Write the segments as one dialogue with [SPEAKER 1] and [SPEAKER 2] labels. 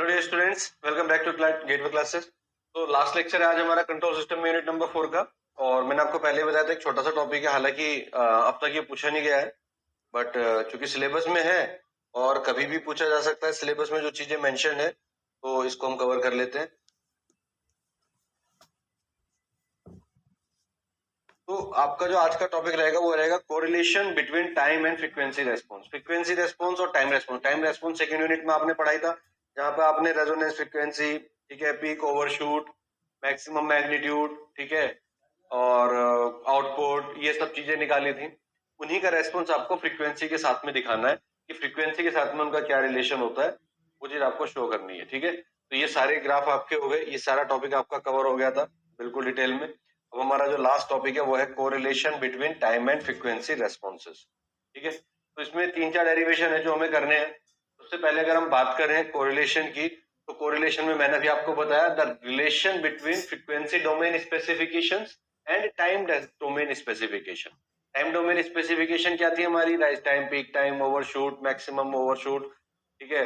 [SPEAKER 1] Hello dear students, welcome back to Gateway Classes. तो last lecture है आज हमारा कंट्रोल सिस्टम में यूनिट नंबर 4 का। और मैंने आपको पहले बताया था एक छोटा सा टॉपिक है, हालांकि अब तक ये पूछा नहीं गया है, बट चूंकि सिलेबस में है और कभी भी पूछा जा सकता है, सिलेबस में जो चीजें मेंशन है तो इसको हम कवर कर लेते हैं। तो आपका जो आज का टॉपिक रहेगा वो रहेगा correlation between time and frequency response. Frequency response और time response. Time response second unit में आपने पढ़ाई था, जहां पे आपने रेजोनेंस फ्रीक्वेंसी, ठीक है, पीक ओवरशूट, मैक्सिमम मैग्नीट्यूड, ठीक है, और आउटपुट, ये सब चीजें निकाली थी। उन्हीं का रेस्पॉन्स आपको फ्रीक्वेंसी के साथ में दिखाना है कि फ्रीक्वेंसी के साथ में उनका क्या रिलेशन होता है, वो चीज आपको शो करनी है। ठीक है, तो ये सारे ग्राफ आपके हो गए, ये सारा टॉपिक आपका कवर हो गया था बिल्कुल डिटेल में। अब हमारा जो लास्ट टॉपिक है वो है correlation between time and frequency responses. ठीक है, तो इसमें 3-4 डेरिवेशन है जो हमें करने हैं। सबसे पहले अगर हम बात करें कोरिलेशन की, तो कोरिलेशन में मैंने भी आपको बताया the relation between frequency domain specifications and time domain specification. Time domain specification क्या थी हमारी? Rise time, peak time, overshoot, maximum overshoot, ठीक है,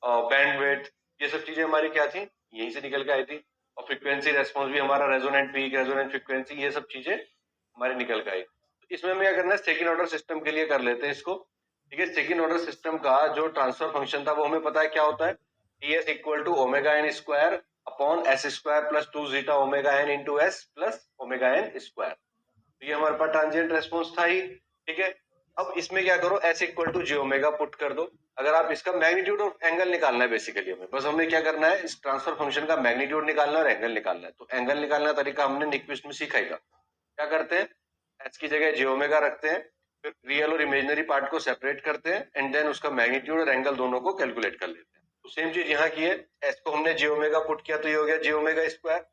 [SPEAKER 1] बैंडविड्थ, ये सब चीजें हमारी क्या थी, यहीं से निकल के आई थी। और फ्रीक्वेंसी रेस्पॉन्स भी हमारा रेजोनेंट पीक, रेजोनेंट फ्रीक्वेंसी, ये सब चीजें हमारी निकल के आई। तो इसमें हमें क्या करना है, सेकंड ऑर्डर सिस्टम के लिए कर लेते हैं इसको। ठीक है, सेकंड ऑर्डर सिस्टम का जो ट्रांसफर फंक्शन था वो हमें पता है क्या होता है, TS equal to omega N square upon S square plus 2 zeta omega N into S plus omega N square. तो ये हमारे पास ट्रांजिएंट रेस्पॉन्स था ही। ठीक है, अब इसमें क्या करो, S equal to J omega put कर दो। अगर आप इसका मैग्नीट्यूड और एंगल निकालना है बेसिकली हमें, बस हमें क्या करना है, इस ट्रांसफर फंक्शन का मैग्नीट्यूड निकालना है और एंगल निकालना है। तो एंगल निकालने का तरीका हमने न्यूक्विस्ट में सीखा ही था। क्या करते हैं, एच की जगह जे ओमेगा रखते हैं, फिर रियल और इमेजिनरी पार्ट को सेपरेट करते हैं एंड देन उसका मैग्नीट्यूड और एंगल दोनों को कैलकुलेट कर लेते हैं। तो सेम चीज यहाँ की है, एच को हमने जे ओमेगा पुट किया तो ये हो गया जे ओमेगा स्क्वायर,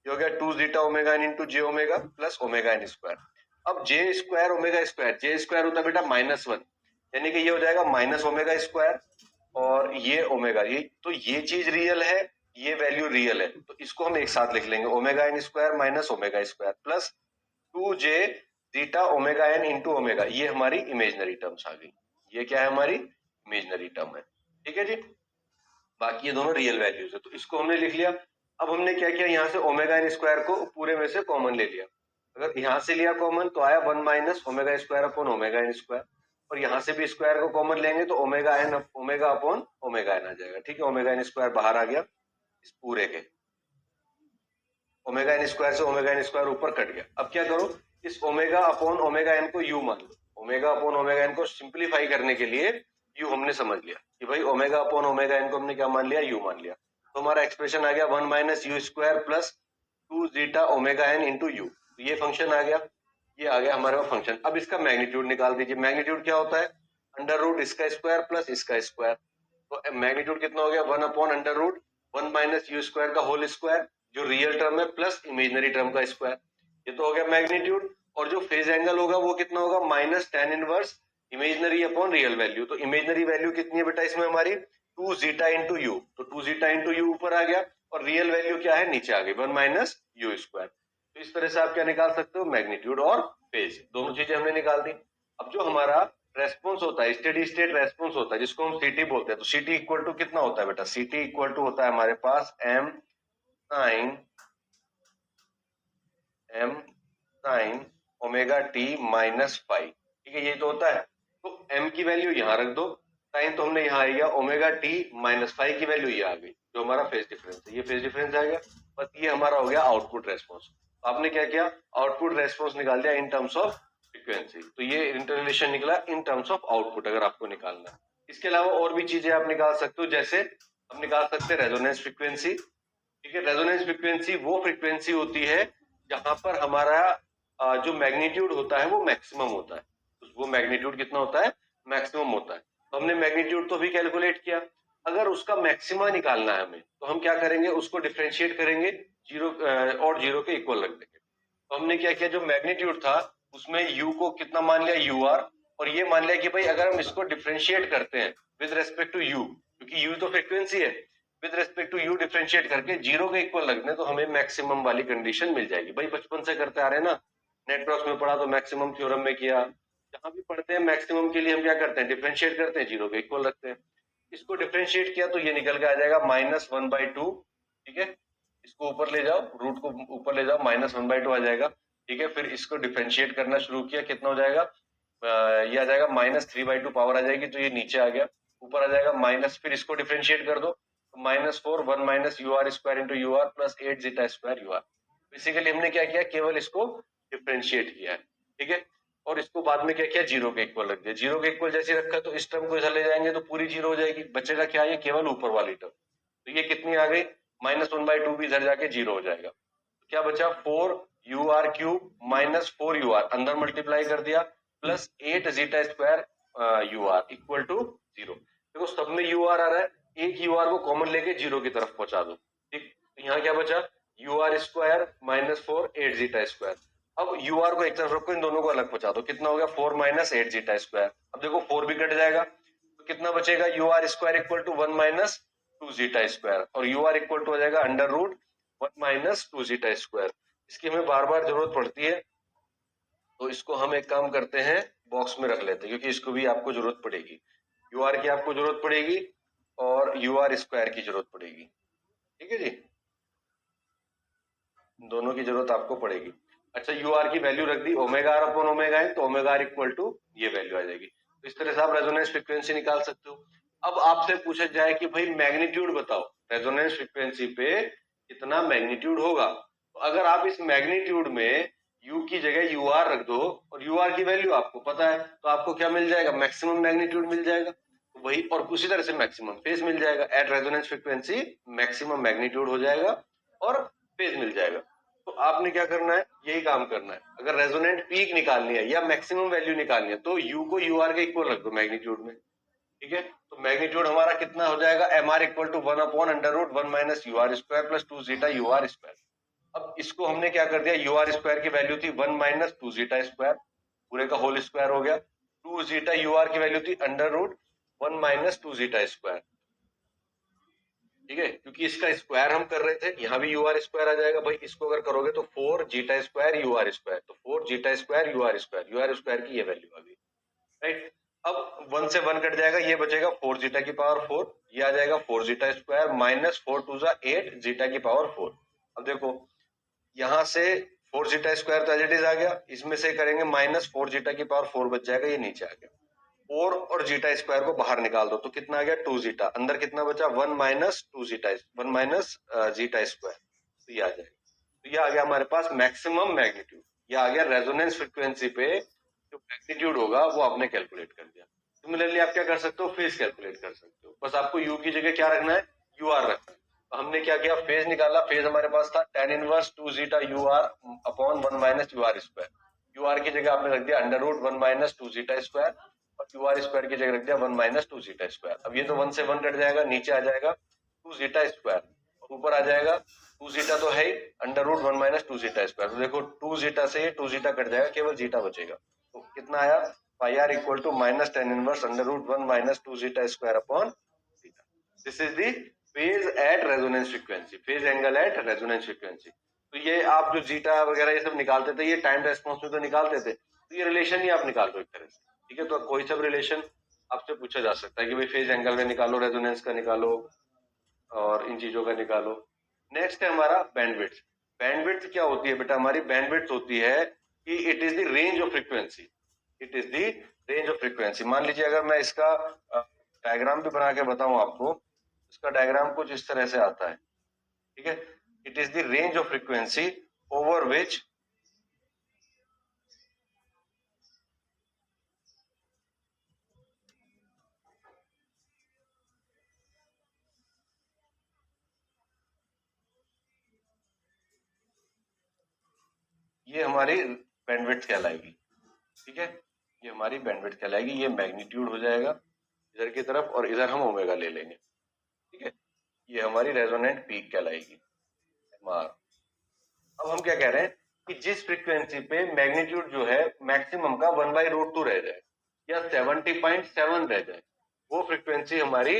[SPEAKER 1] ये हो गया 2 zeta omega N into j omega plus omega N square. अब j square omega square, j square होता है बेटा -1, यानी कि ये हो जाएगा माइनस ओमेगा स्क्वायर और ये ओमेगा, ये तो ये चीज रियल है, ये वैल्यू रियल है, तो इसको हम एक साथ लिख लेंगे, omega N square minus omega square plus 2j zeta omega N into omega, ये हमारी इमेजनरी टर्म्स आ गई। ये क्या है, हमारी इमेजनरी टर्म है। ठीक है जी, बाकी ये दोनों रियल वैल्यूज है, तो इसको हमने लिख लिया। अब हमने क्या किया, यहाँ से ओमेगा एन स्क्वायर को पूरे में से कॉमन ले लिया। अगर यहाँ से लिया कॉमन तो आया 1 minus omega square upon omega N square, और यहाँ से भी स्क्वायर को कॉमन लेंगे तो omega n omega upon omega n आ जाएगा। ठीक है, ओमेगा एन स्क्वायर बाहर आ गया, इस पूरे के ओमेगा एन स्क्वायर से ओमेगा एन स्क्वायर ऊपर कट गया। अब क्या करो, इस ओमेगा अपॉन ओमेगा एन को यू मान लो। ओमेगा अपॉन ओमेगा एन को सिंप्लीफाई करने के लिए यू हमने समझ लिया कि भाई ओमेगा अपॉन ओमेगा एन को हमने क्या मान लिया, यू मान लिया। तो हमारा एक्सप्रेशन आ गया 1 minus U square plus 2 zeta omega N into U. ये फंक्शन आ गया, ये आ गया हमारे पास फंक्शन। अब इसका मैग्नीट्यूड निकाल दीजिए। मैग्नीट्यूड क्या होता है, अंडर रूट इसका स्क्वायर प्लस इसका स्क्वायर। तो मैग्नीट्यूड कितना हो गया, 1 upon under root 1 minus U square का होल स्क्वायर, जो रियल टर्म है, प्लस इमेजिनरी टर्म का स्क्वायर। ये तो हो गया मैग्नीट्यूड। और जो फेज एंगल होगा वो कितना होगा, minus tan inverse imaginary upon real value. तो इमेजिनरी वैल्यू कितनी है बेटा इसमें हमारी, 2 जीटा इंटू यू। तो 2 जीटा इंटू यू ऊपर आ गया और रियल वैल्यू क्या है, नीचे आ गई 1 माइनस यू स्क्वायर। तो इस तरह से आप क्या निकाल सकते हो, मैग्नीट्यूड और फेज, दोनों चीजें हमने निकाल दी। अब जो हमारा रेस्पॉन्स होता है, स्टेडी स्टेट रेस्पॉन्स होता है, जिसको हम सीटी बोलते हैं, तो सीटी इक्वल टू कितना होता है बेटा, सीटी इक्वल टू होता है हमारे पास m sine omega t minus five. ठीक है, ये तो होता है। तो एम की वैल्यू यहाँ रख दो, साइन तो हमने यहाँ आ गया, ओमेगा टी माइनस फाइव की वैल्यू ये आ गई, जो हमारा फेज डिफरेंस है, ये फेज डिफरेंस आ गया। बस ये हमारा हो गया आउटपुट रेस्पॉन्स। आपने क्या किया, आउटपुट रेस्पॉन्स निकाल दिया इन टर्म्स ऑफ फ्रीक्वेंसी। तो ये इंटररिलेशन निकला इन टर्म्स ऑफ आउटपुट, अगर आपको निकालना है। इसके अलावा और भी चीजें आप निकाल सकते हो, जैसे हम निकाल सकते हैं रेजोनेंस फ्रीक्वेंसी। ठीक है, रेजोनेंस फ्रीक्वेंसी वो फ्रीक्वेंसी होती है जहां पर हमारा जो मैग्नीट्यूड होता है वो मैक्सिमम होता है। तो वो मैग्नीट्यूड कितना होता है, मैक्सिमम होता है। तो हमने मैग्नीट्यूड तो भी कैलकुलेट किया। अगर उसका मैक्सिमा निकालना है हमें, तो हम क्या करेंगे, उसको डिफरेंशिएट करेंगे, जीरो और जीरो के इक्वल रख देंगे। तो हमने क्या किया, जो मैग्नीट्यूड था उसमें यू को कितना मान लिया, यू आर, और ये मान लिया कि भाई अगर हम इसको डिफरेंशिएट करते हैं विद रेस्पेक्ट टू यू, क्योंकि यू तो फ्रीक्वेंसी है, with respect to U differentiate करके जीरो के इक्वल रख दें तो हमें मैक्सिमम वाली कंडीशन मिल जाएगी। भाई बचपन से करते आ रहे हैं ना, नेटवर्क्स में पढ़ा तो मैक्सिमम थ्योरम में किया, जहां भी पढ़ते हैं मैक्सिमम के लिए हम क्या करते हैं, डिफरेंशिएट करते हैं, जीरो के इक्वल रखते हैं। इसको डिफरेंशिएट किया तो ये निकल के आ जाएगा -1/2, ठीक है। इसको ऊपर ले जाओ, रूट को ऊपर ले जाओ, -1/2 आ जाएगा, ठीक है। फिर इसको डिफरेंशिएट करना शुरू किया, कितना हो जाएगा, ये आ जाएगा -3/2 पावर आ जाएगी, तो ये नीचे आ गया, ऊपर आ जाएगा माइनस, फिर इसको डिफरेंशिएट कर दो, -4 1 minus U R square into U R plus 8 zeta square U R. Basically हमने क्या किया, केवल इसको डिफरेंशिएट किया है, ठीक है। और इसको बाद में क्या किया, जीरो के इक्वल रख दिया। जीरो के इक्वल जैसे रखा तो इस टर्म को इधर ले जाएंगे तो पूरी जीरो हो जाएगी, बचेगा क्या, ये केवल ऊपर वाली टर्म। तो ये कितनी आ गई, -1/2 भी इधर जाके जीरो हो जाएगा। तो क्या बचा, 4 UR³ -4 UR अंदर मल्टीप्लाई कर दिया, plus 8 zeta square UR equal to 0। देखो सब में UR आ रहा है, एक UR को कॉमन लेके जीरो की तरफ पहुंचा दो, ठीक। तो यहाँ क्या बचा, UR स्क्वायर -4 8 जीटा स्क्वायर। अब UR को एक तरफ रखो, इन दोनों को अलग पहुंचा दो, कितना हो गया, 4 - 8 जीटा स्क्वायर। अब देखो 4 भी कट जाएगा, तो कितना बचेगा, UR square equal to 1 - 2 zeta square, और UR इक्वल टू हो जाएगा √1 - 2 जीटा स्क्वायर। इसकी हमें बार बार जरूरत पड़ती है, तो इसको हम एक काम करते हैं, बॉक्स में रख लेते हैं, क्योंकि इसको भी आपको जरूरत पड़ेगी। UR की आपको जरूरत पड़ेगी और UR स्क्वायर की जरूरत पड़ेगी, ठीक है जी, दोनों की जरूरत आपको पड़ेगी। अच्छा, UR की वैल्यू रख दी, ω/ω तो ω इक्वल टू ये वैल्यू आ जाएगी। तो इस तरह से आप रेजोनेंस फ्रीक्वेंसी निकाल सकते हो। अब आपसे पूछा जाए कि भाई मैग्नीट्यूड बताओ, रेजोनेंस फ्रीक्वेंसी पे कितना मैग्नीट्यूड होगा, तो अगर आप इस मैग्नीट्यूड में U की जगह UR रख दो और UR की वैल्यू आपको पता है, तो आपको क्या मिल जाएगा, मैक्सिमम मैग्नीट्यूड मिल जाएगा। वही, और उसी तरह से मैक्सिमम फेज मिल जाएगा। Eight resonance frequency maximum magnitude हो जाएगा और फेज मिल जाएगा। तो आपने क्या करना है, यही काम करना है। अगर रेजोनेंट पीक निकालनी है या मैक्सिमम वैल्यू निकालनी है तो U को UR के इक्वल रख दो मैग्नीट्यूड में, ठीक है। तो मैग्नीट्यूड हमारा कितना हो जाएगा, MR equal to 1/√1 - UR square plus 2 zeta UR square. अब इसको हमने क्या कर दिया, UR स्क्वायर की वैल्यू थी 1 - 2 जीटा स्क्वायर, पूरे का होल स्क्वायर हो गया। 2 जीटा UR की वैल्यू थी √1 - 2 जीटा स्क्वायर, ठीक है। क्योंकि इसका स्क्वायर हम कर रहे थे, यहाँ भी UR स्क्वायर आ जाएगा भाई। इसको अगर करोगे तो 4 जीटा स्क्वायर UR स्क्वायर, तो 4 zeta square UR square, UR square की ये वैल्यू आ गई, राइट। अब 1 से 1 कट जाएगा, ये बचेगा 4 जीटा की पावर 4, ये आ जाएगा 4 जीटा स्क्वायर माइनस 4 2 8 जीटा की पावर 4। अब देखो यहाँ से 4 जीटा स्क्वायर तो एज इट इज आ गया, इसमें से करेंगे -4 जीटा की पावर 4 बच जाएगा, ये नीचे आ गया। 4 और जीटा स्क्वायर को बाहर निकाल दो, तो कितना आ गया, 2 जीटा। अंदर कितना बचा, 1 - 2 जीटा, 1 माइनस जीटा स्क्वायर, तो ये आ जाएगा। तो ये आ गया हमारे पास मैक्सिमम मैग्नीट्यूड, ये आ गया रेजोनेंस फ्रीक्वेंसी पे जो मैग्नीट्यूड होगा वो आपने कैलकुलेट कर दिया। सिमिलरली आप क्या कर सकते हो, फेज कैलकुलेट कर सकते हो। बस आपको U की जगह क्या रखना है, UR रखना है। तो हमने क्या किया, फेज निकाला। फेज हमारे पास था tan inverse 2 zeta UR upon 1 - UR square. UR की जगह आपने रख दिया √1 - 2 जीटा स्क्वायर, और UR स्क्वायर की जगह रख दिया 1 - 2 जीटा स्क्वायर। अब ये तो 1 से 1 कट जाएगा, नीचे आ जाएगा 2 जीटा स्क्वायर, ऊपर आ जाएगा 2 जीटा तो है ही, √1 - 2 जीटा स्क्वायर। तो देखो 2 जीटा से 2 जीटा कट जाएगा, केवल जीटा बचेगा। तो कितना आया, πr equal to -tan inverse √1 - 2 zeta square upon zeta. This is the phase at resonance frequency, phase angle at resonance frequency. तो ये आप जो जीटा वगैरह ये सब निकालते थे, ये टाइम रेस्पॉन्स में तो निकालते थे, तो ये रिलेशन ही आप निकाल दो एक तरह से, ठीक है। तो कोई सब रिलेशन आपसे पूछा जा सकता है कि भाई फेज एंगल का निकालो, रेजोनेंस का निकालो, और इन चीजों का निकालो। नेक्स्ट है हमारा बैंडविड्थ। बैंडविड्थ क्या होती है बेटा, हमारी बैंडविड्थ होती है कि it is the range of frequency, it is the range of frequency. मान लीजिए अगर मैं इसका डायग्राम भी बना के बताऊं आपको, इसका डायग्राम कुछ इस तरह से आता है, ठीक है। It is the range of frequency over which ये हमारी बैंडविड्थ कहलाएगी, ठीक है। ये हमारी बैंडविड्थ कहलाएगी। ये मैग्नीट्यूड हो जाएगा इधर की तरफ, और इधर हम ओमेगा ले लेंगे, ठीक है। ये हमारी रेजोनेंट पीक कहलाएगी, MR। अब हम क्या कह रहे हैं कि जिस फ्रीक्वेंसी पे मैग्नीट्यूड जो है मैक्सिमम का 1/√2 रह जाए या 70.7 रह जाए, वो फ्रीक्वेंसी हमारी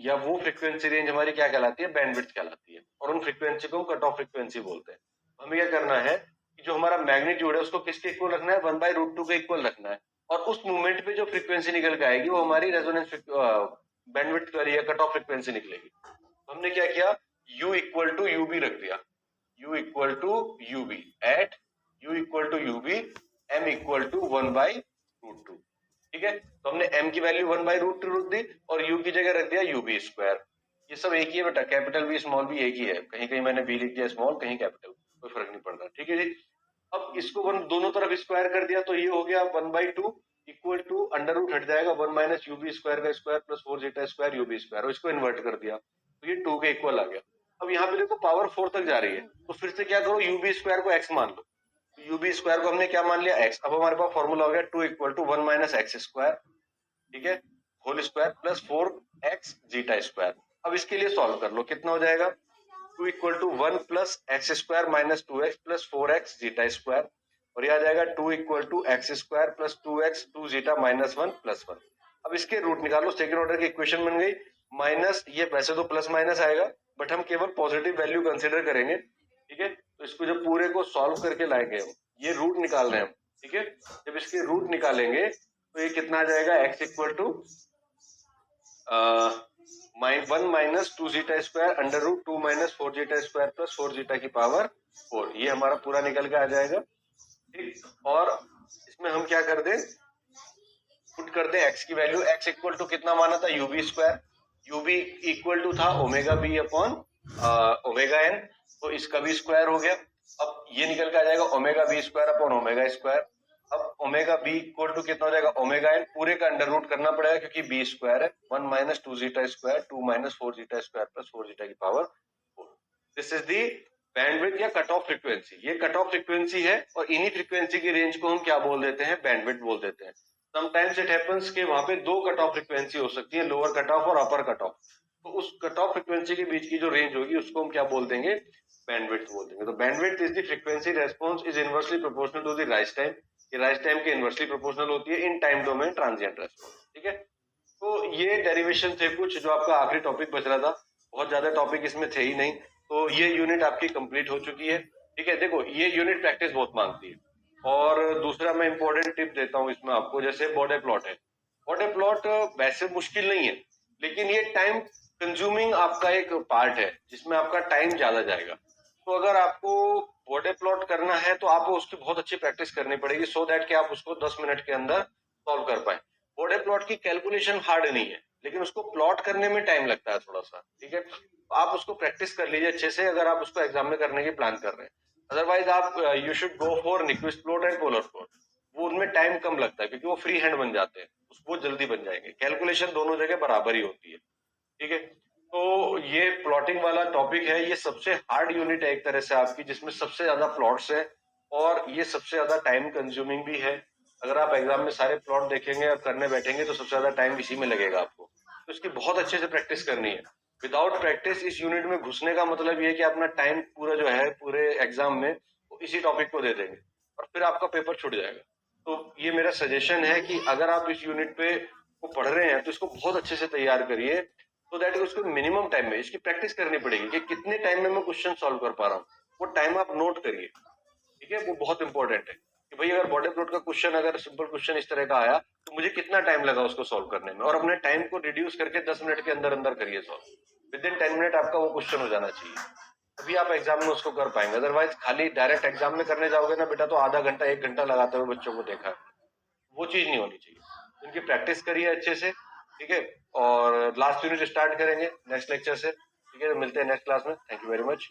[SPEAKER 1] या वो फ्रीक्वेंसी रेंज हमारी क्या कहलाती है, बैंडविड्थ कहलाती है। और उन फ्रीक्वेंसी को हम कट ऑफ फ्रीक्वेंसी बोलते हैं। हमें क्या करना है कि जो हमारा मैग्नीट्यूड है उसको किसके इक्वल रखना है, 1/√2 के इक्वल रखना है। और उस मूवमेंट पे जो फ्रीक्वेंसी निकल के आएगी वो हमारी रेजोनेंस बैंडविड्थ या कट ऑफ फ्रीक्वेंसी निकलेगी। तो हमने क्या किया, u इक्वल टू यूबी रख दिया, u equal to UB at u equal to UB m equal to 1/√2। ठीक है, तो हमने m की वैल्यू 1/√2 रख दी और u की जगह रख दिया ub स्क्वायर। ये सब एक ही है बेटा, कैपिटल भी स्मॉल भी एक ही है, कहीं कहीं मैंने b लिख दिया स्मॉल, कहीं कैपिटल, कोई फर्क नहीं पड़ता। ठीक है जी, अब इसको दोनों तरफ स्क्वायर कर दिया तो ये हो गया 1/2 इक्वल टू अंडर रूट हट जाएगा 1 माइनस यूबी स्क्वायर का square plus 4 zeta square UB square, और इसको इन्वर्ट कर दिया तो ये 2 के इक्वल आ गया। अब यहाँ पे देखो पावर 4 तक जा रही है, तो फिर से क्या करो, यूबी स्क्वायर को x मान लो, यूबी स्क्वायर को हमने क्या मान लिया, x। अब हमारे पास फॉर्मूला हो गया 2 equal to 1 minus X square, ठीक है, whole square plus 4x zeta square. अब इसके लिए सॉल्व कर लो, कितना हो जाएगा, 2 equal to 1 plus X square minus 2x plus 4x zeta square, और यह आ जाएगा 2 equal to X square plus 2x 2 zeta minus 1 plus 1। अब इसके रूट निकालो, सेकंड ऑर्डर की इक्वेशन बन गई, माइनस ये वैसे तो प्लस माइनस आएगा बट हम केवल पॉजिटिव वैल्यू कंसीडर करेंगे। ठीक है, तो इसको जब पूरे को सॉल्व करके लाएंगे हम, ये रूट निकाल रहे हैं हम, ठीक है, जब इसके रूट निकालेंगे तो ये कितना आ जाएगा, x equal to 1 minus 2 zeta square under root 2 minus 4 zeta square plus 4 zeta की पावर 4, ये हमारा पूरा निकल के आ जाएगा। ठीक, और इसमें हम क्या कर दें, पुट कर दे x की वैल्यू, x इक्वल टू कितना माना था, u b square, u b equal to था omega b upon omega n, तो इसका भी स्क्वायर हो गया। अब ये निकल के आ जाएगा omega B square upon omega square. अब ओमेगा बी इक्वल टू कितना हो जाएगा, ओमेगा एन पूरे का अंडर रूट करना पड़ेगा क्योंकि बी स्क्वायर है, 1 minus 2 zeta square 2 minus 4 zeta square plus 4 zeta की power 4। This is the bandwidth या कट ऑफ फ्रीक्वेंसी। ये कट ऑफ फ्रीक्वेंसी है और इन्हीं फ्रीक्वेंसी की रेंज को हम क्या बोल देते हैं, बैंडविड्थ बोल देते हैं। समटाइम्स इट हैपेंस कि वहां पे दो कट ऑफ फ्रीक्वेंसी हो सकती है, लोअर कट ऑफ और अपर कट ऑफ, तो उस कट ऑफ फ्रीक्वेंसी के बीच की जो रेंज होगी उसको हम क्या बोल देंगे, बैंडविड्थ बोल देंगे। तो bandwidth is the frequency response is inversely proportional to the rise time, ये राइज टाइम के इनवर्सली प्रोपोर्शनल होती है in time domain transient response. ठीक है, तो ये डेरिवेशन थे कुछ, जो आपका आखिरी टॉपिक बच रहा था, बहुत ज्यादा टॉपिक इसमें थे ही नहीं, तो ये यूनिट आपकी कंप्लीट हो चुकी है। ठीक है, देखो ये यूनिट प्रैक्टिस बहुत मांगती है। और दूसरा मैं इंपॉर्टेंट टिप देता हूँ इसमें आपको, जैसे बॉर्डर प्लॉट है, बॉर्डर प्लॉट वैसे मुश्किल नहीं है लेकिन ये टाइम कंज्यूमिंग आपका एक पार्ट है जिसमें आपका टाइम ज्यादा जाएगा। तो अगर आपको बॉर्डर प्लॉट करना है तो आपको उसकी बहुत अच्छी प्रैक्टिस करनी पड़ेगी, सो दैट कि आप उसको 10 मिनट के अंदर सॉल्व कर पाए। बॉर्डर प्लॉट की कैलकुलेशन हार्ड नहीं है लेकिन उसको प्लॉट करने में टाइम लगता है थोड़ा सा। ठीक है, आप उसको प्रैक्टिस कर लीजिए अच्छे से अगर आप उसको एग्जाम में करने की प्लान कर रहे हैं। अदरवाइज आप you should go for Nyquist plot and polar plot, वो उनमें टाइम कम लगता है क्योंकि वो फ्री हैंड बन जाते हैं, वो जल्दी बन जाएंगे, कैलकुलेशन दोनों जगह बराबर ही होती है। ठीक है, तो ये प्लॉटिंग वाला टॉपिक है, ये सबसे हार्ड यूनिट है एक तरह से आपकी, जिसमें सबसे ज्यादा प्लॉट्स है और ये सबसे ज्यादा टाइम कंज्यूमिंग भी है। अगर आप एग्जाम में सारे प्लॉट देखेंगे और करने बैठेंगे तो सबसे ज्यादा टाइम इसी में लगेगा आपको, तो इसकी बहुत अच्छे से प्रैक्टिस करनी है। विदाउट प्रैक्टिस इस यूनिट में घुसने का मतलब ये है कि अपना टाइम पूरा जो है पूरे एग्जाम में वो इसी टॉपिक को दे देंगे और फिर आपका पेपर छूट जाएगा। तो ये मेरा सजेशन है कि अगर आप इस यूनिट पे को पढ़ रहे हैं तो इसको बहुत अच्छे से तैयार करिए, तो दैट उसको मिनिमम टाइम में इसकी प्रैक्टिस करनी पड़ेगी कि कितने टाइम में मैं क्वेश्चन सॉल्व कर पा रहा हूँ, वो टाइम आप नोट करिए। ठीक है, वो बहुत इंपॉर्टेंट है कि भाई अगर बॉर्डर प्लॉट का क्वेश्चन, अगर सिंपल क्वेश्चन इस तरह का आया तो मुझे कितना टाइम लगा उसको सॉल्व करने में, और अपने टाइम को रिड्यूस करके 10 मिनट के अंदर अंदर करिए सॉल्व, विद इन 10 मिनट आपका वो क्वेश्चन हो जाना चाहिए, तभी आप एग्जाम में उसको कर पाएंगे। अदरवाइज खाली डायरेक्ट एग्जाम में करने जाओगे ना बेटा तो आधा घंटा 1 घंटा लगाते हुए बच्चों को देखा है, वो चीज नहीं होनी चाहिए। इनकी प्रैक्टिस करिए अच्छे से। ठीक है, और लास्ट यूनिट स्टार्ट करेंगे नेक्स्ट लेक्चर से। ठीक है, मिलते हैं नेक्स्ट क्लास में। Thank you very much.